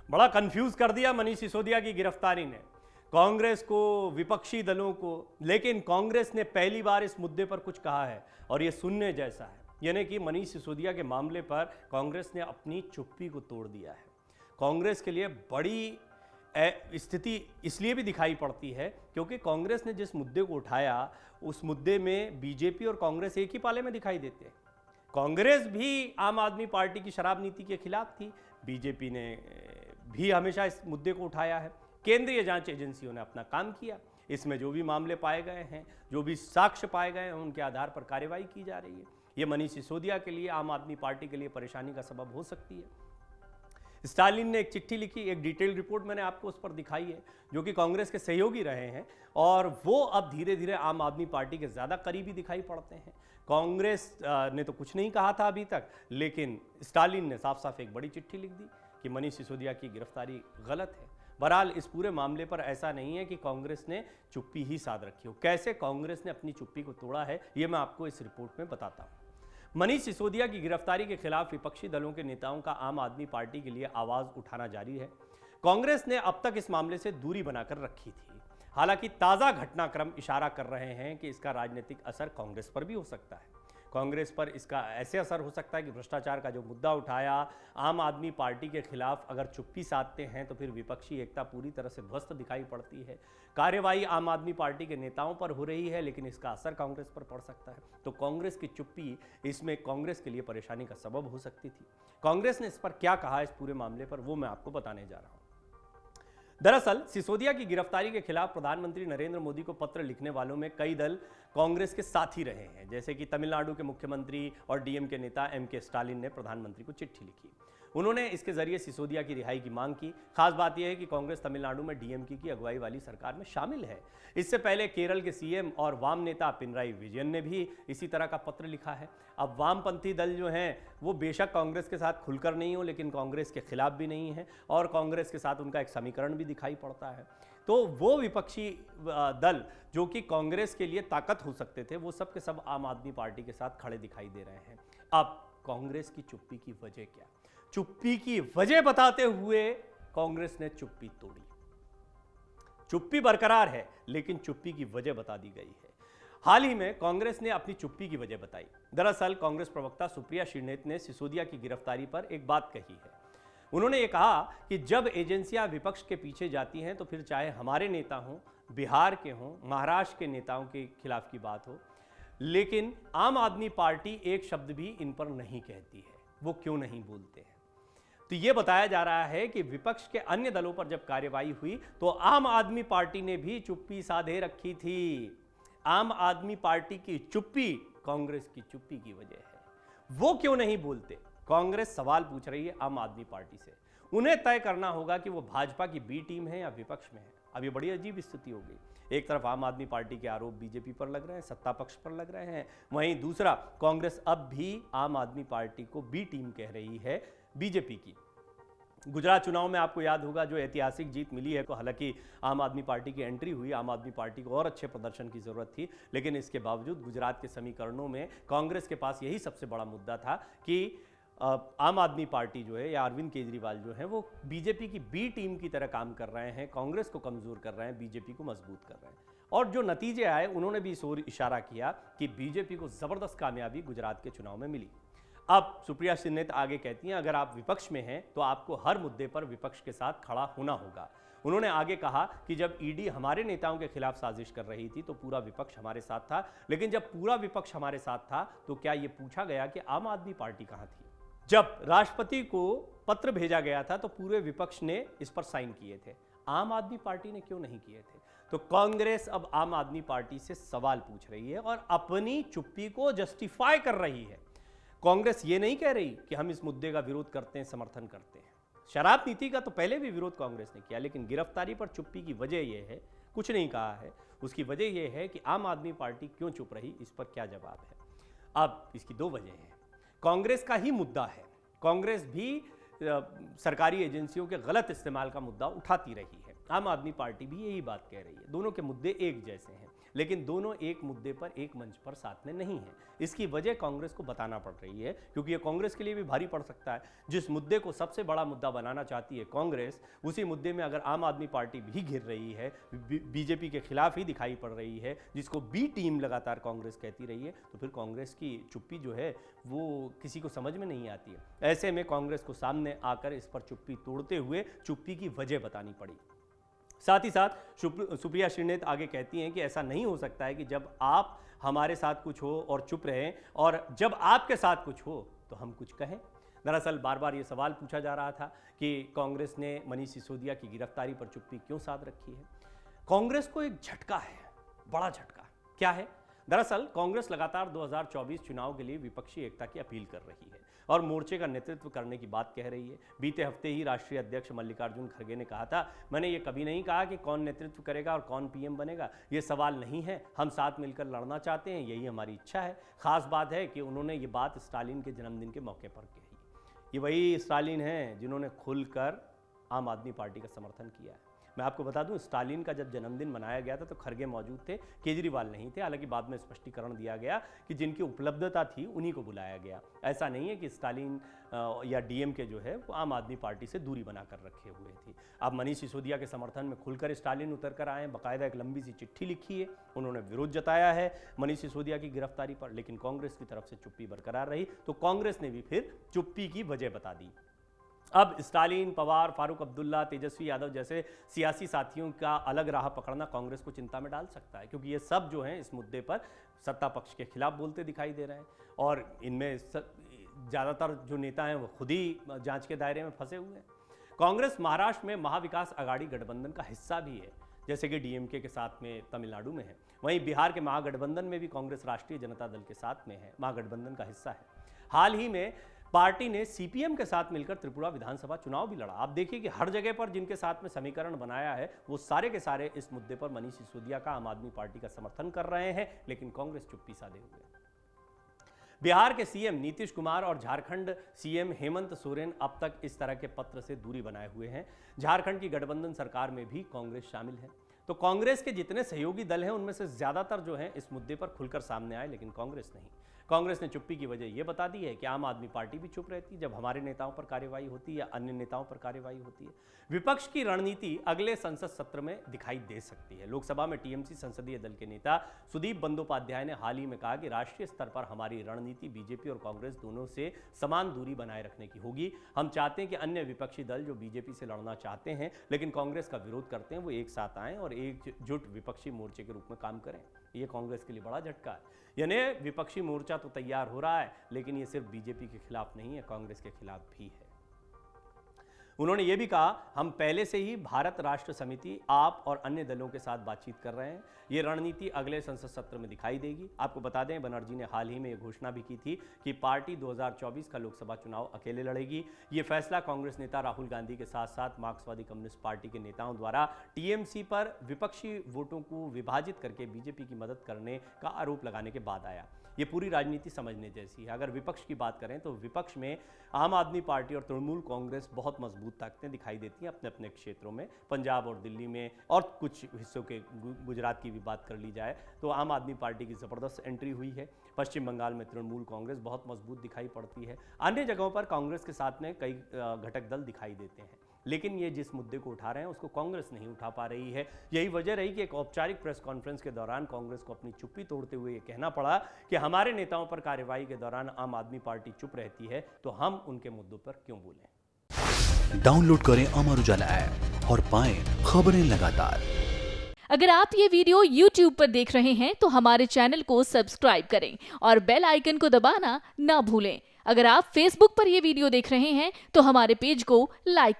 बड़ा कंफ्यूज कर दिया मनीष सिसोदिया की गिरफ्तारी ने कांग्रेस को, विपक्षी दलों को। लेकिन कांग्रेस ने पहली बार इस मुद्दे पर कुछ कहा है और यह सुनने जैसा है। यानी कि मनीष सिसोदिया के मामले पर कांग्रेस ने अपनी चुप्पी को तोड़ दिया है। कांग्रेस के लिए बड़ी स्थिति इसलिए भी दिखाई पड़ती है क्योंकि कांग्रेस ने जिस मुद्दे को उठाया उस मुद्दे में बीजेपी और कांग्रेस एक ही पाले में दिखाई देते हैं। कांग्रेस भी आम आदमी पार्टी की शराब नीति के खिलाफ थी, बीजेपी ने भी हमेशा इस मुद्दे को उठाया है। केंद्रीय जांच एजेंसियों ने अपना काम किया, इसमें जो भी मामले पाए गए हैं, जो भी साक्ष्य पाए गए हैं, उनके आधार पर कार्रवाई की जा रही है। ये मनीष सिसोदिया के लिए, आम आदमी पार्टी के लिए परेशानी का सबब हो सकती है। स्टालिन ने एक चिट्ठी लिखी, एक डिटेल रिपोर्ट मैंने आपको उस पर दिखाई है, जो कि कांग्रेस के सहयोगी रहे हैं और वो अब धीरे धीरे आम आदमी पार्टी के ज़्यादा करीबी दिखाई पड़ते हैं। कांग्रेस ने तो कुछ नहीं कहा था अभी तक, लेकिन स्टालिन ने साफ साफ एक बड़ी चिट्ठी लिख दी कि मनीष सिसोदिया की गिरफ्तारी गलत है। बहरहाल इस पूरे मामले पर ऐसा नहीं है कि कांग्रेस ने चुप्पी ही साध रखी हो। कैसे कांग्रेस ने अपनी चुप्पी को तोड़ा है, ये मैं आपको इस रिपोर्ट में बताता हूँ। मनीष सिसोदिया की गिरफ्तारी के खिलाफ विपक्षी दलों के नेताओं का आम आदमी पार्टी के लिए आवाज उठाना जारी है। कांग्रेस ने अब तक इस मामले से दूरी बनाकर रखी थी। हालांकि ताजा घटनाक्रम इशारा कर रहे हैं कि इसका राजनीतिक असर कांग्रेस पर भी हो सकता है। कांग्रेस पर इसका ऐसे असर हो सकता है कि भ्रष्टाचार का जो मुद्दा उठाया आम आदमी पार्टी के खिलाफ अगर चुप्पी साधते हैं तो फिर विपक्षी एकता पूरी तरह से ध्वस्त दिखाई पड़ती है। कार्यवाही आम आदमी पार्टी के नेताओं पर हो रही है, लेकिन इसका असर कांग्रेस पर पड़ सकता है। तो कांग्रेस की चुप्पी इसमें कांग्रेस के लिए परेशानी का सबब हो सकती थी। कांग्रेस ने इस पर क्या कहा इस पूरे मामले पर, वो मैं आपको बताने जा रहा हूं। दरअसल सिसोदिया की गिरफ्तारी के खिलाफ प्रधानमंत्री नरेंद्र मोदी को पत्र लिखने वालों में कई दल कांग्रेस के साथी रहे हैं, जैसे कि तमिलनाडु के मुख्यमंत्री और डीएम के नेता एमके स्टालिन ने प्रधानमंत्री को चिट्ठी लिखी। उन्होंने इसके जरिए सिसोदिया की रिहाई की मांग की। खास बात यह है कि कांग्रेस तमिलनाडु में डीएमके की अगुवाई वाली सरकार में शामिल है। इससे पहले केरल के सीएम और वाम नेता पिनराई विजयन ने भी इसी तरह का पत्र लिखा है। अब वामपंथी दल जो हैं वो बेशक कांग्रेस के साथ खुलकर नहीं हो, लेकिन कांग्रेस के खिलाफ भी नहीं है और कांग्रेस के साथ उनका एक समीकरण भी दिखाई पड़ता है। तो वो विपक्षी दल जो कि कांग्रेस के लिए ताकत हो सकते थे, वो सब के सब आम आदमी पार्टी के साथ खड़े दिखाई दे रहे हैं। अब कांग्रेस की चुप्पी की वजह क्या? चुप्पी की वजह बताते हुए कांग्रेस ने चुप्पी तोड़ी। चुप्पी बरकरार है, लेकिन चुप्पी की वजह बता दी गई है। हाल ही में कांग्रेस ने अपनी चुप्पी की वजह बताई। दरअसल कांग्रेस प्रवक्ता सुप्रिया श्रीनेत ने सिसोदिया की गिरफ्तारी पर एक बात कही है। उन्होंने ये कहा कि जब एजेंसियां विपक्ष के पीछे जाती हैं तो फिर चाहे हमारे नेता हों, बिहार के हों, महाराष्ट्र के नेताओं के खिलाफ की बात हो, लेकिन आम आदमी पार्टी एक शब्द भी इन पर नहीं कहती है। वो क्यों नहीं बोलते हैं? तो ये बताया जा रहा है कि विपक्ष के अन्य दलों पर जब कार्रवाई हुई तो आम आदमी पार्टी ने भी चुप्पी साधे रखी थी। आम आदमी पार्टी की चुप्पी कांग्रेस की चुप्पी की वजह है। वो क्यों नहीं बोलते? कांग्रेस सवाल पूछ रही है आम आदमी पार्टी से। उन्हें तय करना होगा कि वो भाजपा की बी टीम है या विपक्ष में है। अब ये बड़ी अजीब स्थिति हो गई। एक तरफ आम आदमी पार्टी के आरोप बीजेपी पर लग रहे हैं, सत्ता पक्ष पर लग रहे हैं, वहीं दूसरा कांग्रेस अब भी आम आदमी पार्टी को बी टीम कह रही है बीजेपी की। गुजरात चुनाव में आपको याद होगा जो ऐतिहासिक जीत मिली है, हालांकि आम आदमी पार्टी की एंट्री हुई, आम आदमी पार्टी को और अच्छे प्रदर्शन की जरूरत थी, लेकिन इसके बावजूद गुजरात के समीकरणों में कांग्रेस के पास यही सबसे बड़ा मुद्दा था कि आम आदमी पार्टी जो है या अरविंद केजरीवाल जो है वो बीजेपी की बी टीम की तरह काम कर रहे हैं, कांग्रेस को कमजोर कर रहे हैं, बीजेपी को मजबूत कर रहे हैं। और जो नतीजे आए उन्होंने भी इस ओर इशारा किया कि बीजेपी को जबरदस्त कामयाबी गुजरात के चुनाव में मिली। अब सुप्रिया श्रीनेत आगे कहती हैं अगर आप विपक्ष में हैं तो आपको हर मुद्दे पर विपक्ष के साथ खड़ा होना होगा। उन्होंने आगे कहा कि जब ईडी हमारे नेताओं के खिलाफ साजिश कर रही थी तो पूरा विपक्ष हमारे साथ था, लेकिन जब पूरा विपक्ष हमारे साथ था तो क्या यह पूछा गया कि आम आदमी पार्टी कहां थी? जब राष्ट्रपति को पत्र भेजा गया था तो पूरे विपक्ष ने इस पर साइन किए थे, आम आदमी पार्टी ने क्यों नहीं किए थे? तो कांग्रेस अब आम आदमी पार्टी से सवाल पूछ रही है और अपनी चुप्पी को जस्टिफाई कर रही है। कांग्रेस ये नहीं कह रही कि हम इस मुद्दे का विरोध करते हैं, समर्थन करते हैं। शराब नीति का तो पहले भी विरोध कांग्रेस ने किया, लेकिन गिरफ्तारी पर चुप्पी की वजह यह है, कुछ नहीं कहा है। उसकी वजह यह है कि आम आदमी पार्टी क्यों चुप रही, इस पर क्या जवाब है? अब इसकी दो वजह हैं। कांग्रेस का ही मुद्दा है। कांग्रेस भी सरकारी एजेंसियों के गलत इस्तेमाल का मुद्दा उठाती रही है, आम आदमी पार्टी भी यही बात कह रही है। दोनों के मुद्दे एक जैसे हैं, लेकिन दोनों एक मुद्दे पर एक मंच पर साथ में नहीं है। इसकी वजह कांग्रेस को बताना पड़ रही है, क्योंकि ये कांग्रेस के लिए भी भारी पड़ सकता है। जिस मुद्दे को सबसे बड़ा मुद्दा बनाना चाहती है कांग्रेस, उसी मुद्दे में अगर आम आदमी पार्टी भी घिर रही है, बीजेपी के खिलाफ ही दिखाई पड़ रही है, जिसको बी टीम लगातार कांग्रेस कहती रही है, तो फिर कांग्रेस की चुप्पी जो है वो किसी को समझ में नहीं आती है। ऐसे में कांग्रेस को सामने आकर इस पर चुप्पी तोड़ते हुए चुप्पी की वजह बतानी पड़ी। साथ ही साथ सुप्रिया श्रीनेत आगे कहती हैं कि ऐसा नहीं हो सकता है कि जब आप हमारे साथ कुछ हो और चुप रहें, और जब आपके साथ कुछ हो तो हम कुछ कहें। दरअसल बार बार ये सवाल पूछा जा रहा था कि कांग्रेस ने मनीष सिसोदिया की गिरफ्तारी पर चुप्पी क्यों साध रखी है। कांग्रेस को एक झटका है, बड़ा झटका। क्या है? दरअसल कांग्रेस लगातार 2024 चुनाव के लिए विपक्षी एकता की अपील कर रही है और मोर्चे का नेतृत्व करने की बात कह रही है। बीते हफ्ते ही राष्ट्रीय अध्यक्ष मल्लिकार्जुन खड़गे ने कहा था, मैंने ये कभी नहीं कहा कि कौन नेतृत्व करेगा और कौन पीएम बनेगा, ये सवाल नहीं है, हम साथ मिलकर लड़ना चाहते हैं, यही हमारी इच्छा है। खास बात है कि उन्होंने ये बात स्टालिन के जन्मदिन के मौके पर कही। ये वही स्टालिन हैं जिन्होंने खुलकर आम आदमी पार्टी का समर्थन किया है। मैं आपको बता दूं, स्टालिन का जब जन्मदिन मनाया गया था तो खड़गे मौजूद थे, केजरीवाल नहीं थे। हालांकि बाद में स्पष्टीकरण दिया गया कि जिनकी उपलब्धता थी उन्हीं को बुलाया गया। ऐसा नहीं है कि स्टालिन या डीएमके जो है वो आम आदमी पार्टी से दूरी बनाकर रखे हुए थी। अब मनीष सिसोदिया के समर्थन में खुलकर स्टालिन उतर कर आए, बाकायदा एक लंबी सी चिट्ठी लिखी है, उन्होंने विरोध जताया है मनीष सिसोदिया की गिरफ्तारी पर, लेकिन कांग्रेस की तरफ से चुप्पी बरकरार रही, तो कांग्रेस ने भी फिर चुप्पी की वजह बता दी। अब स्टालिन, पवार, फारूक अब्दुल्ला, तेजस्वी यादव जैसे सियासी साथियों का अलग राह पकड़ना कांग्रेस को चिंता में डाल सकता है, क्योंकि ये सब जो हैं इस मुद्दे पर सत्ता पक्ष के खिलाफ बोलते दिखाई दे रहे हैं, और इनमें ज़्यादातर जो नेता हैं वो खुद ही जांच के दायरे में फंसे हुए हैं। कांग्रेस महाराष्ट्र में महाविकास आघाड़ी गठबंधन का हिस्सा भी है, जैसे कि डीएमके के साथ में तमिलनाडु में है। वहीं बिहार के महागठबंधन में भी कांग्रेस राष्ट्रीय जनता दल के साथ में है, महागठबंधन का हिस्सा है। हाल ही में पार्टी ने सीपीएम के साथ मिलकर त्रिपुरा विधानसभा चुनाव भी लड़ा। आप देखिए कि हर जगह पर जिनके साथ में समीकरण बनाया है वो सारे के सारे इस मुद्दे पर मनीष सिसोदिया का, आम आदमी पार्टी का समर्थन कर रहे हैं, लेकिन कांग्रेस चुप्पी साधे हुए है। बिहार के सीएम नीतीश कुमार और झारखंड सीएम हेमंत सोरेन अब तक इस तरह के पत्र से दूरी बनाए हुए हैं। झारखंड की गठबंधन सरकार में भी कांग्रेस शामिल है। तो कांग्रेस के जितने सहयोगी दल हैं उनमें से ज्यादातर जो हैं इस मुद्दे पर खुलकर सामने आए, लेकिन कांग्रेस नहीं। कांग्रेस ने चुप्पी की वजह यह बता दी है कि आम आदमी पार्टी भी चुप रहती है जब हमारे नेताओं पर कार्रवाई होती है या अन्य नेताओं पर कार्रवाई होती है। विपक्ष की रणनीति अगले संसद सत्र में दिखाई दे सकती है। लोकसभा में टीएमसी संसदीय दल के नेता सुदीप बंदोपाध्याय ने हाल ही में कहा कि राष्ट्रीय स्तर पर हमारी रणनीति बीजेपी और कांग्रेस दोनों से समान दूरी बनाए रखने की होगी। हम चाहते हैं कि अन्य विपक्षी दल जो बीजेपी से लड़ना चाहते हैं लेकिन कांग्रेस का विरोध करते हैं, वो एक साथ आएं और एकजुट विपक्षी मोर्चे के रूप में काम करें। ये कांग्रेस के लिए बड़ा झटका है। यानी विपक्षी मोर्चा तो तैयार हो रहा है, लेकिन ये सिर्फ बीजेपी के खिलाफ नहीं है, कांग्रेस के खिलाफ भी है। उन्होंने ये भी कहा, हम पहले से ही भारत राष्ट्र समिति, आप और अन्य दलों के साथ बातचीत कर रहे हैं। ये रणनीति अगले संसद सत्र में दिखाई देगी। आपको बता दें, बनर्जी ने हाल ही में ये घोषणा भी की थी कि पार्टी 2024 का लोकसभा चुनाव अकेले लड़ेगी। ये फैसला कांग्रेस नेता राहुल गांधी के साथ साथ मार्क्सवादी कम्युनिस्ट पार्टी के नेताओं द्वारा टीएमसी पर विपक्षी वोटों को विभाजित करके बीजेपी की मदद करने का आरोप लगाने के बाद आया। ये पूरी राजनीति समझने जैसी है। अगर विपक्ष की बात करें तो विपक्ष में आम आदमी पार्टी और तृणमूल कांग्रेस बहुत मजबूत ताकतें दिखाई देती हैं अपने अपने क्षेत्रों में। पंजाब और दिल्ली में और कुछ हिस्सों के गुजरात की भी बात कर ली जाए तो आम आदमी पार्टी की ज़बरदस्त एंट्री हुई है। पश्चिम बंगाल में तृणमूल कांग्रेस बहुत मजबूत दिखाई पड़ती है। अन्य जगहों पर कांग्रेस के साथ में कई घटक दल दिखाई देते हैं, लेकिन ये जिस मुद्दे को उठा रहे हैं उसको कांग्रेस नहीं उठा पा रही है। यही वजह रही कि एक औपचारिक प्रेस कॉन्फ्रेंस के दौरान कांग्रेस को अपनी चुप्पी तोड़ते हुए ये कहना पड़ा कि हमारे नेताओं पर कार्रवाई के दौरान आम आदमी पार्टी चुप रहती है तो हम उनके मुद्दों पर क्यों बोलें। डाउनलोड करें अमर उजाला ऐप और पाएं खबरें लगातार। अगर आप ये वीडियो YouTube पर देख रहे हैं तो हमारे चैनल को सब्सक्राइब करें और बेल आइकन को दबाना ना भूलें। अगर आप Facebook पर ये वीडियो देख रहे हैं तो हमारे पेज को लाइक